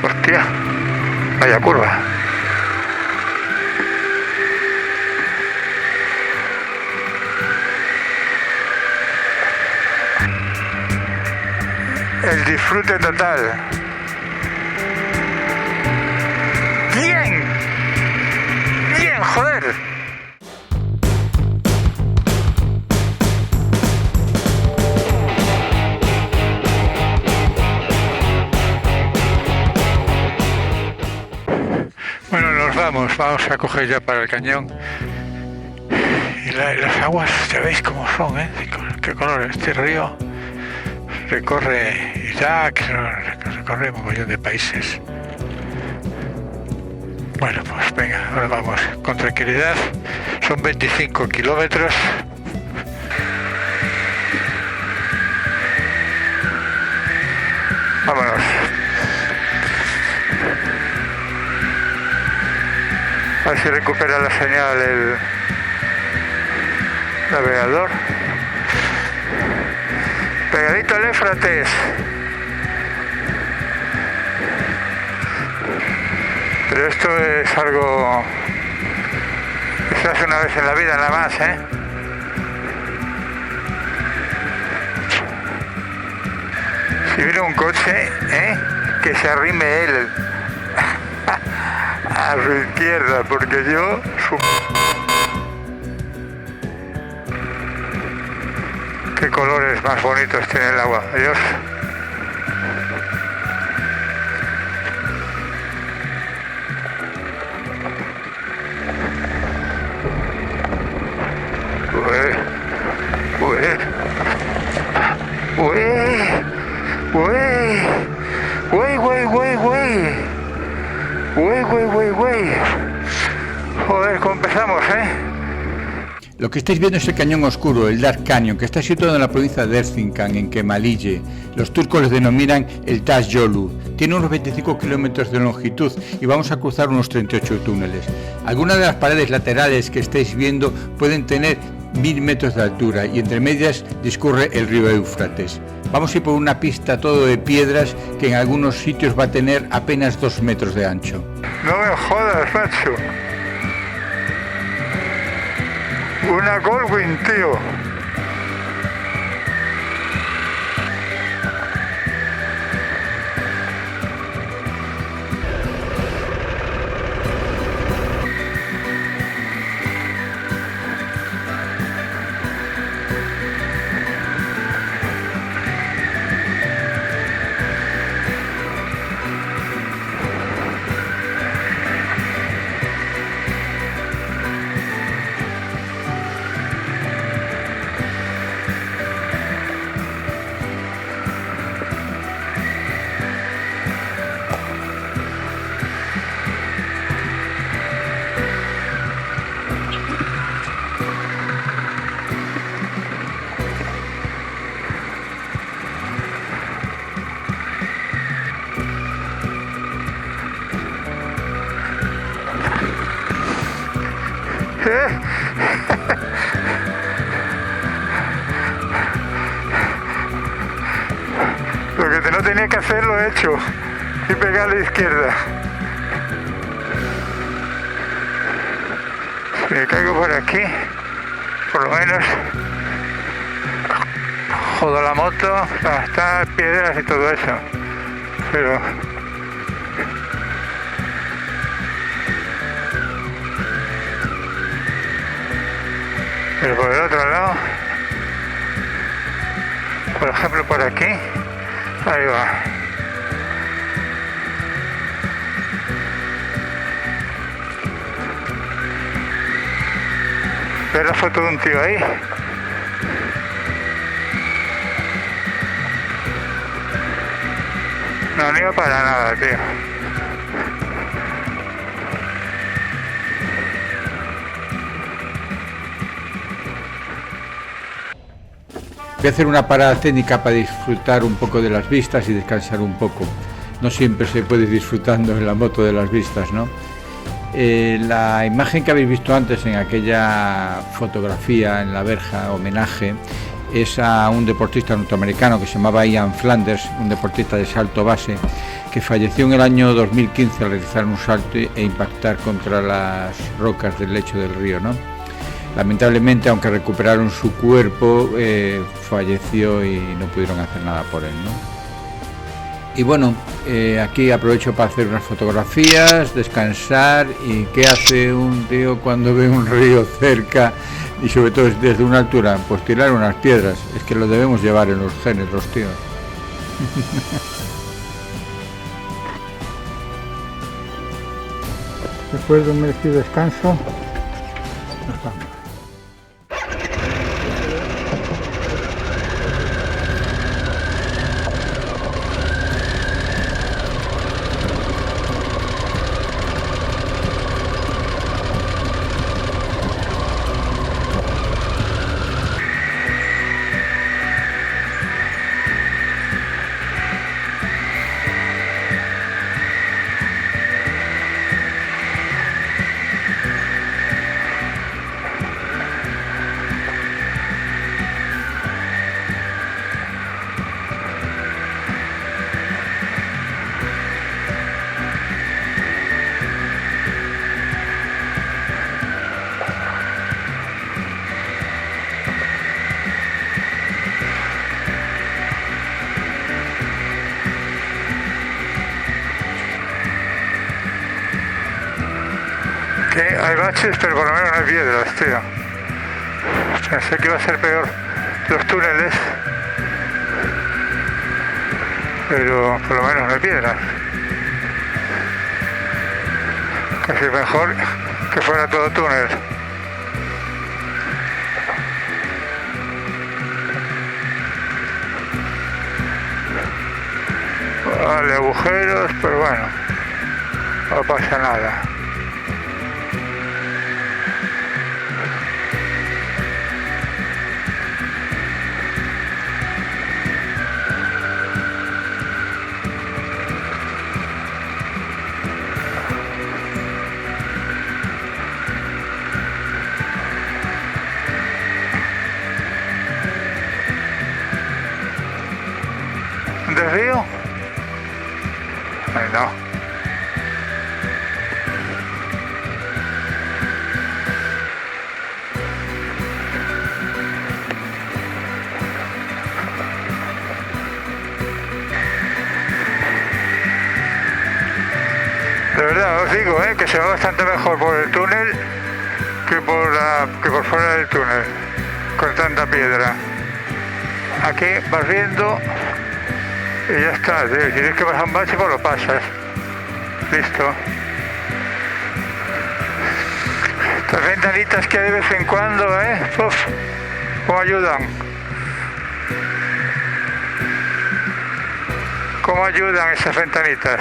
Hostia, vaya curva. El disfrute total. ¡Bien! ¡Bien, joder! Bueno, nos vamos a coger ya para el cañón. Y las aguas, ya veis cómo son, ¿eh? ¿Qué color? Este río recorre Irak, recorre un montón de países. Bueno, pues venga, ahora vamos con tranquilidad. Son 25 kilómetros. Vámonos. A ver si recupera la señal el navegador. Pegadito al Éufrates. Pero esto es algo que se hace una vez en la vida nada más, ¿eh? Si viene un coche, que se arrime él a su izquierda, porque yo... Qué colores más bonitos tiene el agua. Adiós. Joder, ¿cómo empezamos, Lo que estáis viendo es el cañón oscuro, el Dark Canyon, que está situado en la provincia de Erzincan, en Kemalille. Los turcos lo denominan el Taş Yolu. Tiene unos 25 kilómetros de longitud y vamos a cruzar unos 38 túneles. Algunas de las paredes laterales que estáis viendo pueden tener 1000 metros de altura y entre medias discurre el río Éufrates. Vamos a ir por una pista todo de piedras que en algunos sitios va a tener apenas 2 metros de ancho. No me jodas, macho. Una Goldwing, tío. Lo que no tenía que hacer lo he hecho y pegar a la izquierda. Si me caigo por aquí, por lo menos jodo la moto, está piedras y todo eso, pero por el otro lado, por ejemplo por aquí, ahí va. ¿Ves la foto de un tío ahí? No iba para nada, tío. Voy a hacer una parada técnica para disfrutar un poco de las vistas y descansar un poco. No siempre se puede ir disfrutando en la moto de las vistas, ¿no? La imagen que habéis visto antes en aquella fotografía en la verja, homenaje, es a un deportista norteamericano que se llamaba Ian Flanders, un deportista de salto base, que falleció en el año 2015 al realizar un salto e impactar contra las rocas del lecho del río, ¿no? Lamentablemente, aunque recuperaron su cuerpo, falleció y no pudieron hacer nada por él, ¿no? Y bueno, aquí aprovecho para hacer unas fotografías, descansar. ¿Y qué hace un tío cuando ve un río cerca y sobre todo desde una altura? Pues tirar unas piedras. Es que lo debemos llevar en los genes, los tíos. Después de un merecido descanso, nos vamos. Que hay baches, pero por lo menos no hay piedras, tío. Pensé que iba a ser peor los túneles, pero por lo menos no hay piedras. Casi mejor que fuera todo túnel. Vale, agujeros, pero bueno, no pasa nada. ¿Del río? Ay, no. De verdad, os digo, que se va bastante mejor por el túnel que por fuera del túnel, con tanta piedra. Aquí vas viendo y ya está, tío. Si tienes que pasar un bache, pues lo pasas. Listo. Estas ventanitas que hay de vez en cuando, ¡Uf! ¿Cómo ayudan? ¿Cómo ayudan esas ventanitas?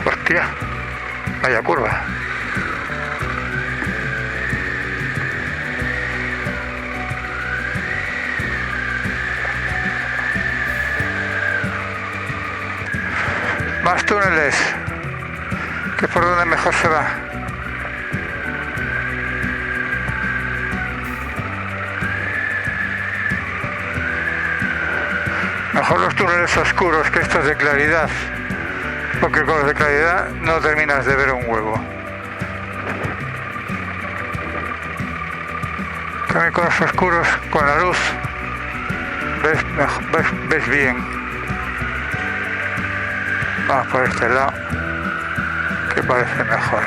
Hostia, vaya curva. Más túneles, que por donde mejor se va. Mejor los túneles oscuros que estos de claridad, porque con los de claridad no terminas de ver un huevo. También con los oscuros, con la luz, ves bien. Vamos por este lado, que parece mejor.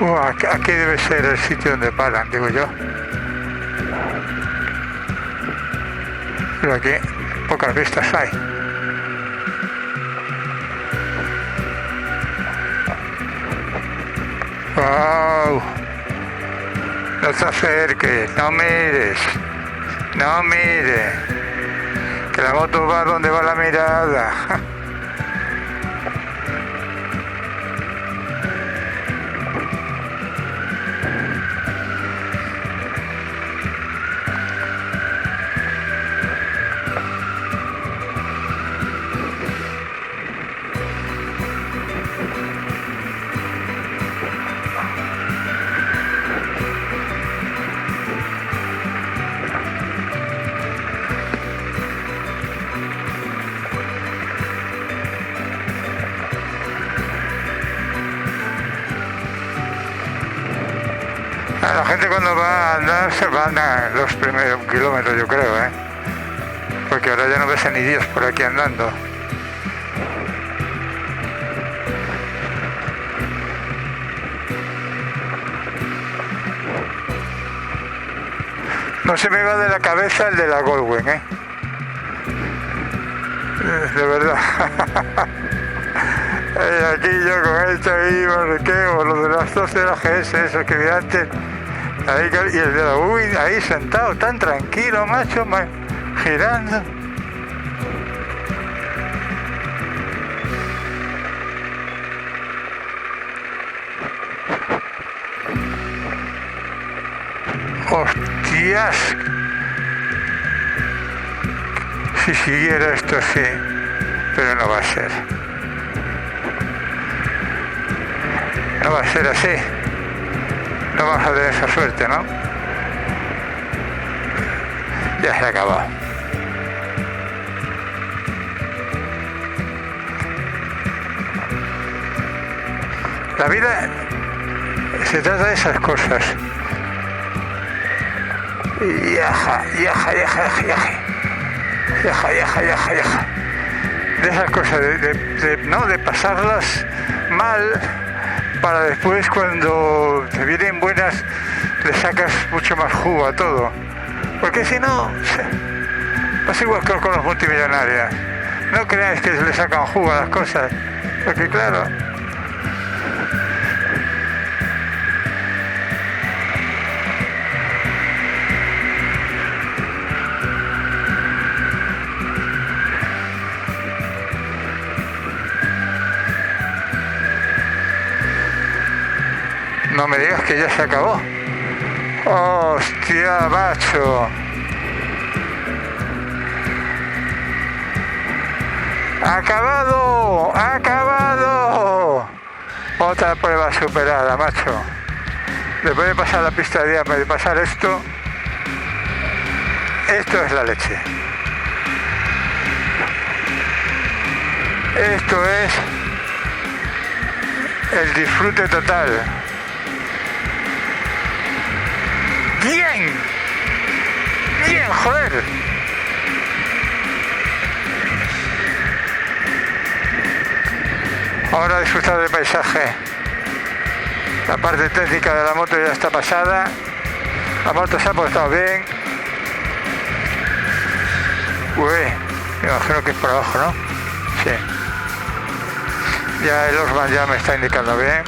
Aquí debe ser el sitio donde paran, digo yo. Pero aquí pocas vistas hay. ¡Wow! No te acerques, no mires, no mires, que la moto va donde va la mirada. La gente cuando va a andar se va a andar los primeros kilómetros, yo creo, porque ahora ya no ves a ni Dios por aquí andando. No se me va de la cabeza el de la Goldwyn, de verdad. Aquí yo con esto ahí, o lo de las 12 de la GS, eso que vi antes. Ahí, y el de la Win ahí sentado, tan tranquilo, macho, girando. ¡Hostias! Si siguiera esto sí, pero no va a ser. No va a ser así. No vamos a tener esa suerte, ¿no? Ya se ha acabado. La vida se trata de esas cosas. Yaja. De esas cosas, de pasarlas mal, para después cuando te vienen buenas le sacas mucho más jugo a todo, porque si no pasa igual que con los multimillonarios, no creáis que le sacan jugo a las cosas, porque claro, no me digas que ya se acabó. ¡Hostia, macho! ¡Acabado! ¡Acabado! Otra prueba superada, macho. Después de pasar la pista de diamante, de pasar esto es la leche. Esto es el disfrute total. ¡Bien! ¡Bien, joder! Ahora disfrutar del paisaje. La parte técnica de la moto ya está pasada. La moto se ha portado bien. Uy, me imagino que es por abajo, ¿no? Sí. Ya el Osman ya me está indicando bien.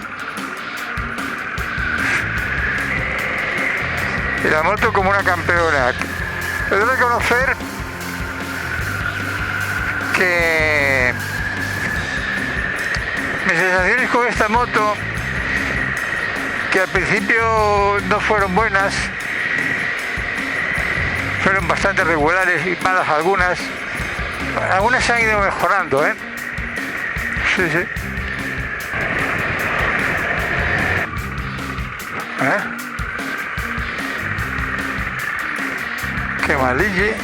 Y la moto como una campeona. He de reconocer que mis sensaciones con esta moto, que al principio no fueron buenas, fueron bastante regulares y malas algunas. Algunas se han ido mejorando, Sí. Que Malille.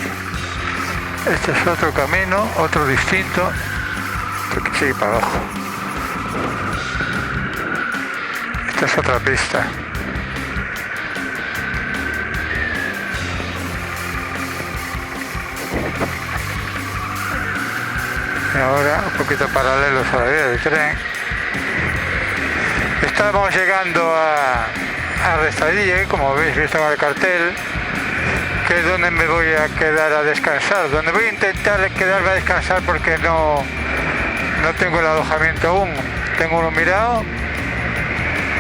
Este es otro camino, otro distinto. Esto que sigue para abajo. Esta es otra pista. Y ahora un poquito paralelos a la vía de tren. estamos llegando a Restadille, como habéis visto en el cartel, que es donde me voy a quedar a descansar, donde voy a intentar quedarme a descansar porque no tengo el alojamiento aún. Tengo uno mirado,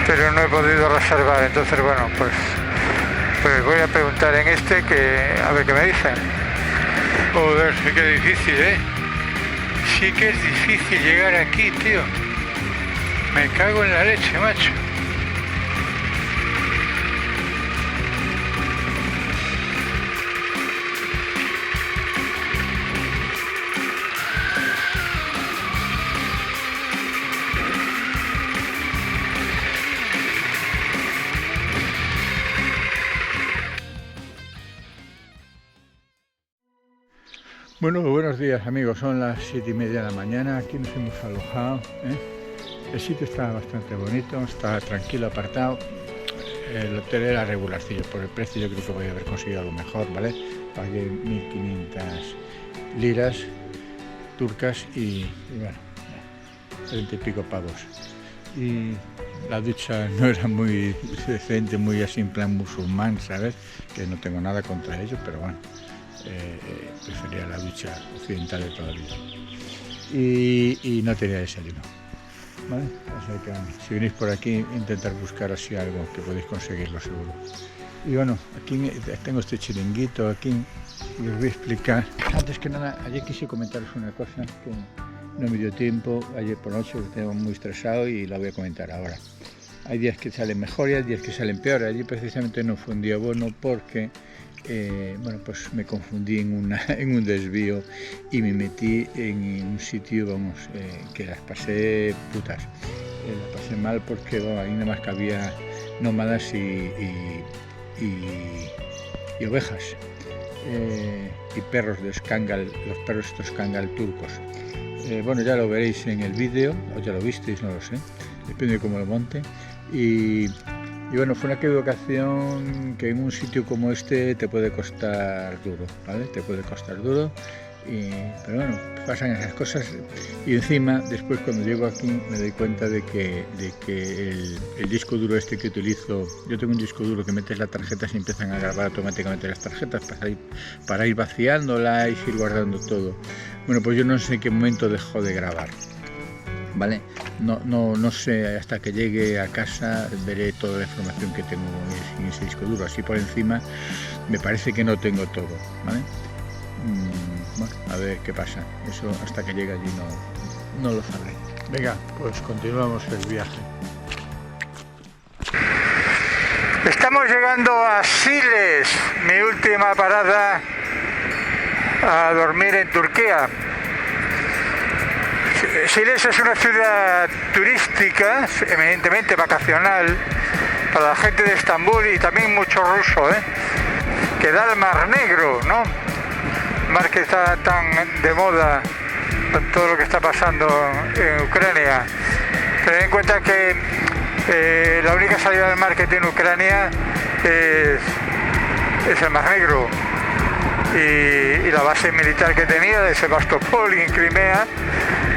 pero no he podido reservar. Entonces, bueno, pues voy a preguntar en este a ver qué me dicen. Joder, sí que es difícil, ¿eh? Sí que es difícil llegar aquí, tío. Me cago en la leche, macho. Bueno, buenos días amigos, son las 7:30 de la mañana, aquí nos hemos alojado, ¿eh? El sitio está bastante bonito, está tranquilo, apartado. El hotel era regularcillo, por el precio yo creo que voy a haber conseguido algo mejor, ¿vale? Pagué 1.500 liras turcas y bueno, 30 y pico pavos. Y la ducha no era muy decente, muy así en plan musulmán, ¿sabes? Que no tengo nada contra ello, pero bueno. Prefería la ducha occidental de toda la vida y no tenía desayuno, ¿vale? O sea que si venís por aquí intentar buscar así algo que podéis conseguirlo seguro. Y bueno, aquí tengo este chiringuito aquí y os voy a explicar. Antes que nada, ayer quise comentaros una cosa que no me dio tiempo ayer por noche, porque tengo muy estresado y la voy a comentar ahora. Hay días que salen mejor y hay días que salen peor. Ayer precisamente no fue un día bueno porque bueno, pues me confundí en un desvío y me metí en un sitio, vamos, que las pasé putas. Las pasé mal porque bueno, ahí nada más que había nómadas y ovejas y perros de Skangal, los perros estos Skangal turcos. Bueno, ya lo veréis en el vídeo, o ya lo visteis, no lo sé, depende de cómo lo monte. Y bueno, fue una equivocación que en un sitio como este te puede costar duro, ¿vale? Te puede costar duro, pero bueno, pasan esas cosas. Y encima, después cuando llego aquí me doy cuenta de que el disco duro este que utilizo, yo tengo un disco duro que metes las tarjetas y empiezan a grabar automáticamente las tarjetas para ir vaciándola y ir guardando todo. Bueno, pues yo no sé en qué momento dejó de grabar, ¿vale? No sé, hasta que llegue a casa veré toda la información que tengo en ese disco duro, así por encima me parece que no tengo todo, ¿vale? Bueno, a ver qué pasa, eso hasta que llegue allí no lo sabré. Venga, pues continuamos el viaje. Estamos llegando a Siles, mi última parada a dormir en Turquía. Siles es una ciudad turística, eminentemente vacacional, para la gente de Estambul y también mucho ruso, que da al Mar Negro, ¿no? Mar que está tan de moda con todo lo que está pasando en Ucrania. Ten en cuenta que la única salida del mar que tiene Ucrania es el Mar Negro. Y la base militar que tenía de Sebastopol en Crimea,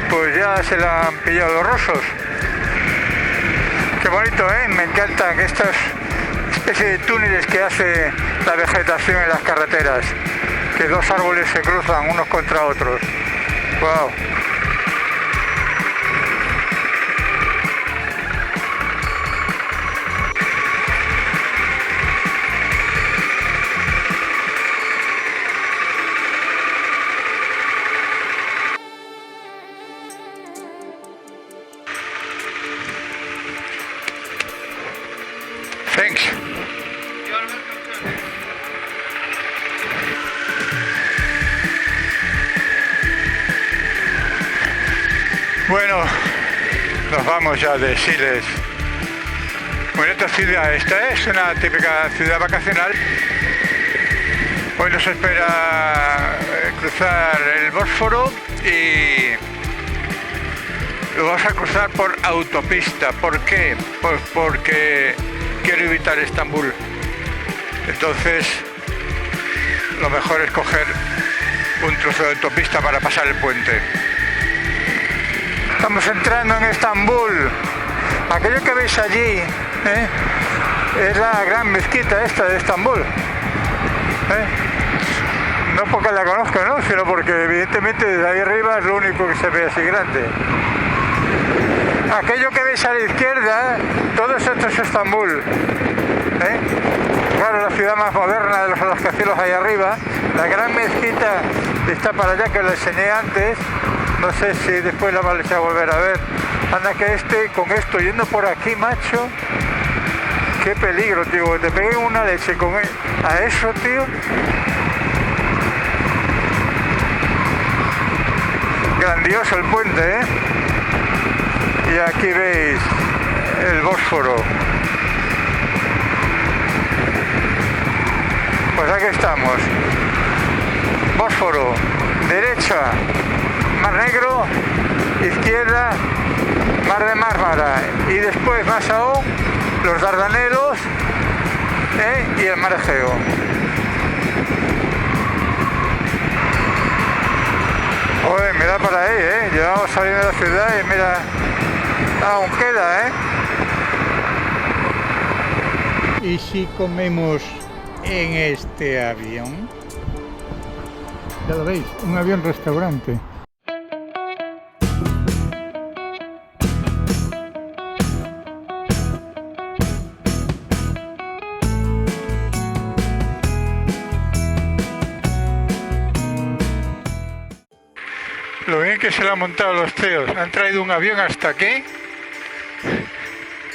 pues ya se la han pillado los rusos. Qué bonito, me encantan estas especies de túneles que hace la vegetación en las carreteras, que dos árboles se cruzan unos contra otros. Wow. Thanks. Bueno, nos vamos ya de Siles. Bueno, esta es una típica ciudad vacacional. Hoy nos espera cruzar el Bósforo y lo vamos a cruzar por autopista. ¿Por qué? Pues porque quiero evitar Estambul. Entonces, lo mejor es coger un trozo de autopista para pasar el puente. Estamos entrando en Estambul. Aquello que veis allí, es la gran mezquita esta de Estambul. No porque la conozca, ¿no? Sino porque evidentemente desde ahí arriba es lo único que se ve así grande. Aquello que veis a la izquierda, todo esto es Estambul. Claro, la ciudad más moderna de los rascacielos ahí arriba. La gran mezquita está para allá, que os la enseñé antes. No sé si después la vais a volver a ver. Anda que con esto yendo por aquí, macho. Qué peligro, tío. Que te peguen una leche con a eso, tío. Grandioso el puente, Y aquí veis el Bósforo. Pues aquí estamos. Bósforo, derecha, Mar Negro, izquierda, Mar de Mármara. Y después, más aún, los Dardanelos y el Mar Egeo. Joder, me da para ahí, Llevamos saliendo de la ciudad y mira, aún queda, ¿Y si comemos en este avión? Ya lo veis, un avión restaurante. Lo bien que se lo han montado los teos. Han traído un avión hasta aquí,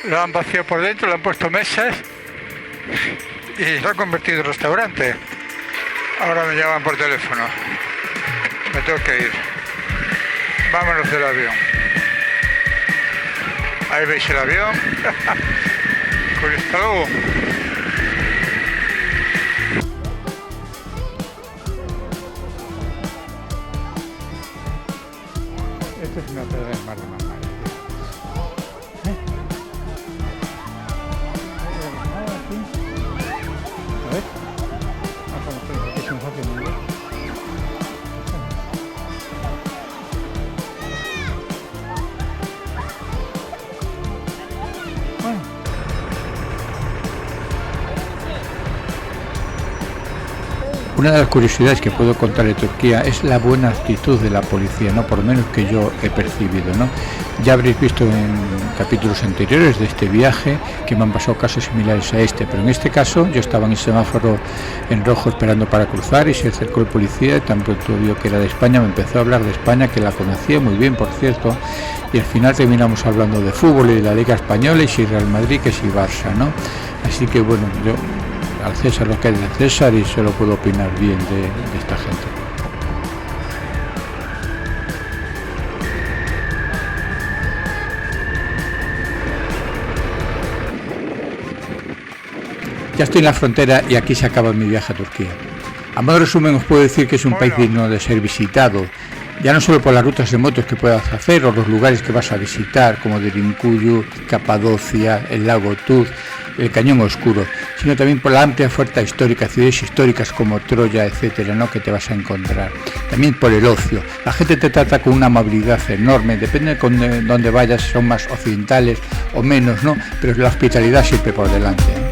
lo han vaciado por dentro, le han puesto mesas y lo han convertido en restaurante. Ahora me llaman por teléfono. Me tengo que ir. Vámonos del avión. Ahí veis el avión. Hasta luego. Esto es una pedra de Mar de Mármara. A ver. Qué sensación, ¿no? Bueno. Una de las curiosidades que puedo contar de Turquía es la buena actitud de la policía, ¿no? Por lo menos que yo he percibido, ¿no? Ya habréis visto en capítulos anteriores de este viaje que me han pasado casos similares a este, pero en este caso yo estaba en el semáforo en rojo esperando para cruzar y se acercó el policía y tan pronto vio que era de España, me empezó a hablar de España, que la conocía muy bien, por cierto, y al final terminamos hablando de fútbol y de la Liga Española y si Real Madrid que si Barça, ¿no? Así que bueno, yo al César lo que es de César y solo puedo opinar bien de esta gente. Ya estoy en la frontera y aquí se acaba mi viaje a Turquía. A modo de resumen os puedo decir que es un país digno de ser visitado, ya no solo por las rutas de motos que puedas hacer o los lugares que vas a visitar como Derinkuyu, Capadocia, el lago Tuz, el Cañón Oscuro, sino también por la amplia oferta histórica, ciudades históricas como Troya, etcétera, ¿no? Que te vas a encontrar. También por el ocio. La gente te trata con una amabilidad enorme, depende de dónde vayas, son más occidentales o menos, ¿no? Pero la hospitalidad siempre por delante.